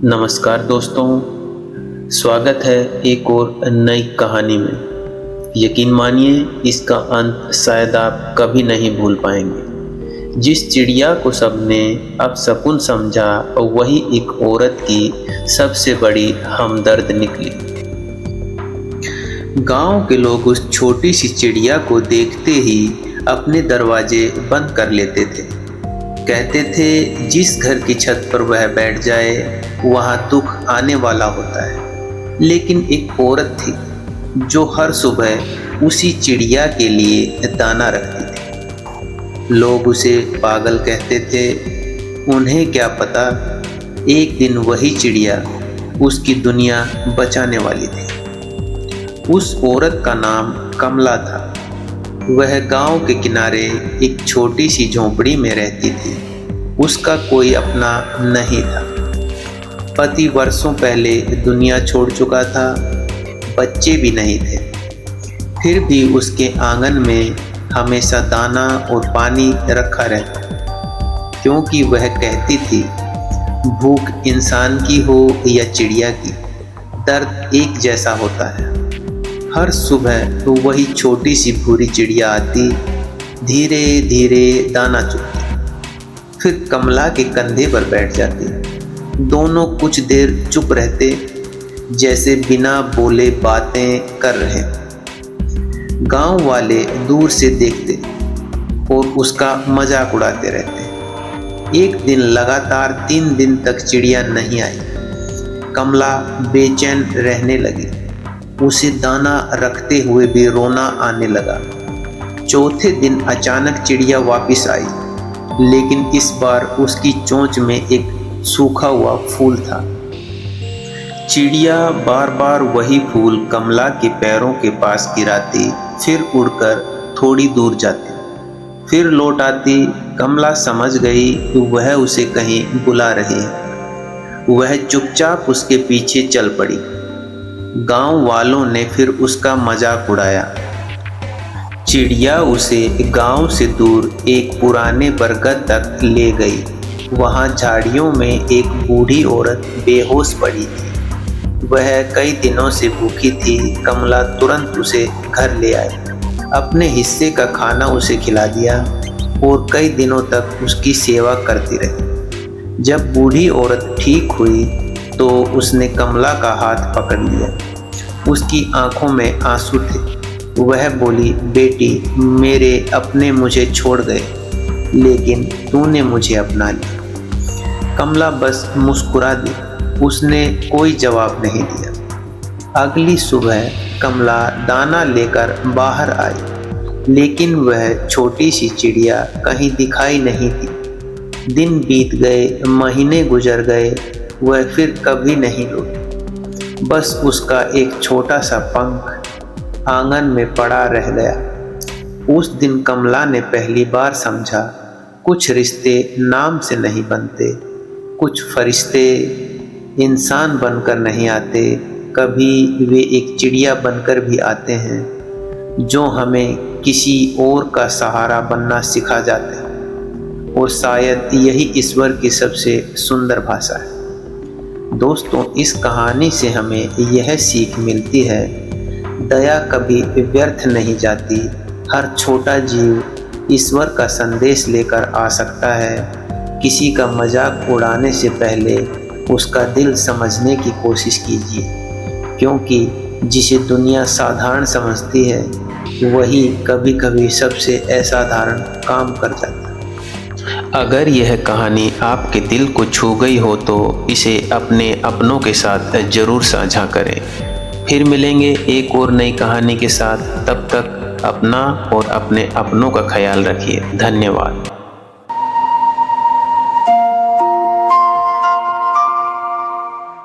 नमस्कार दोस्तों, स्वागत है एक और नई कहानी में। यकीन मानिए, इसका अंत शायद आप कभी नहीं भूल पाएंगे। जिस चिड़िया को सबने अपशकुन समझा, वही एक औरत की सबसे बड़ी हमदर्द निकली। गांव के लोग उस छोटी सी चिड़िया को देखते ही अपने दरवाजे बंद कर लेते थे। कहते थे, जिस घर की छत पर वह बैठ जाए वहाँ दुख आने वाला होता है। लेकिन एक औरत थी जो हर सुबह उसी चिड़िया के लिए दाना रखती थी। लोग उसे पागल कहते थे। उन्हें क्या पता, एक दिन वही चिड़िया उसकी दुनिया बचाने वाली थी। उस औरत का नाम कमला था। वह गांव के किनारे एक छोटी सी झोंपड़ी में रहती थी। उसका कोई अपना नहीं था। पति वर्षों पहले दुनिया छोड़ चुका था, बच्चे भी नहीं थे। फिर भी उसके आंगन में हमेशा दाना और पानी रखा रहता, क्योंकि वह कहती थी, भूख इंसान की हो या चिड़िया की, दर्द एक जैसा होता है। हर सुबह तो वही छोटी सी भूरी चिड़िया आती, धीरे धीरे दाना चुगती, फिर कमला के कंधे पर बैठ जाती। दोनों कुछ देर चुप रहते, जैसे बिना बोले बातें कर रहे। गांव वाले दूर से देखते और उसका मजाक उड़ाते रहते। एक दिन लगातार 3 दिन तक चिड़िया नहीं आई। कमला बेचैन रहने लगी। उसे दाना रखते हुए भी रोना आने लगा। चौथे दिन अचानक चिड़िया वापस आई, लेकिन इस बार उसकी चोंच में एक सूखा हुआ फूल था। चिड़िया बार बार वही फूल कमला के पैरों के पास गिराती, फिर उड़कर थोड़ी दूर जाती, फिर लौट आती। कमला समझ गई कि वह उसे कहीं बुला रही है। वह चुपचाप उसके पीछे चल पड़ी। गांव वालों ने फिर उसका मजाक उड़ाया। चिड़िया उसे गांव से दूर एक पुराने बरगद तक ले गई। वहां झाड़ियों में एक बूढ़ी औरत बेहोश पड़ी थी। वह कई दिनों से भूखी थी। कमला तुरंत उसे घर ले आई, अपने हिस्से का खाना उसे खिला दिया और कई दिनों तक उसकी सेवा करती रही। जब बूढ़ी औरत ठीक हुई तो उसने कमला का हाथ पकड़ लिया। उसकी आंखों में आंसू थे। वह बोली, बेटी, मेरे अपने मुझे छोड़ गए, लेकिन तूने मुझे अपना लिया। कमला बस मुस्कुरा दी। उसने कोई जवाब नहीं दिया। अगली सुबह कमला दाना लेकर बाहर आई, लेकिन वह छोटी सी चिड़िया कहीं दिखाई नहीं दी। दिन बीत गए, महीने गुजर गए, वह फिर कभी नहीं लौटी। बस उसका एक छोटा सा पंख आंगन में पड़ा रह गया। उस दिन कमला ने पहली बार समझा, कुछ रिश्ते नाम से नहीं बनते, कुछ फरिश्ते इंसान बनकर नहीं आते, कभी वे एक चिड़िया बनकर भी आते हैं जो हमें किसी और का सहारा बनना सिखा जाते हैं। और शायद यही ईश्वर की सबसे सुंदर भाषा है। दोस्तों, इस कहानी से हमें यह सीख मिलती है, दया कभी व्यर्थ नहीं जाती। हर छोटा जीव ईश्वर का संदेश लेकर आ सकता है। किसी का मजाक उड़ाने से पहले उसका दिल समझने की कोशिश कीजिए, क्योंकि जिसे दुनिया साधारण समझती है वही कभी कभी सबसे असाधारण काम कर जाता है। अगर यह कहानी आपके दिल को छू गई हो तो इसे अपने अपनों के साथ ज़रूर साझा करें। फिर मिलेंगे एक और नई कहानी के साथ। तब तक अपना और अपने अपनों का ख्याल रखिए। धन्यवाद।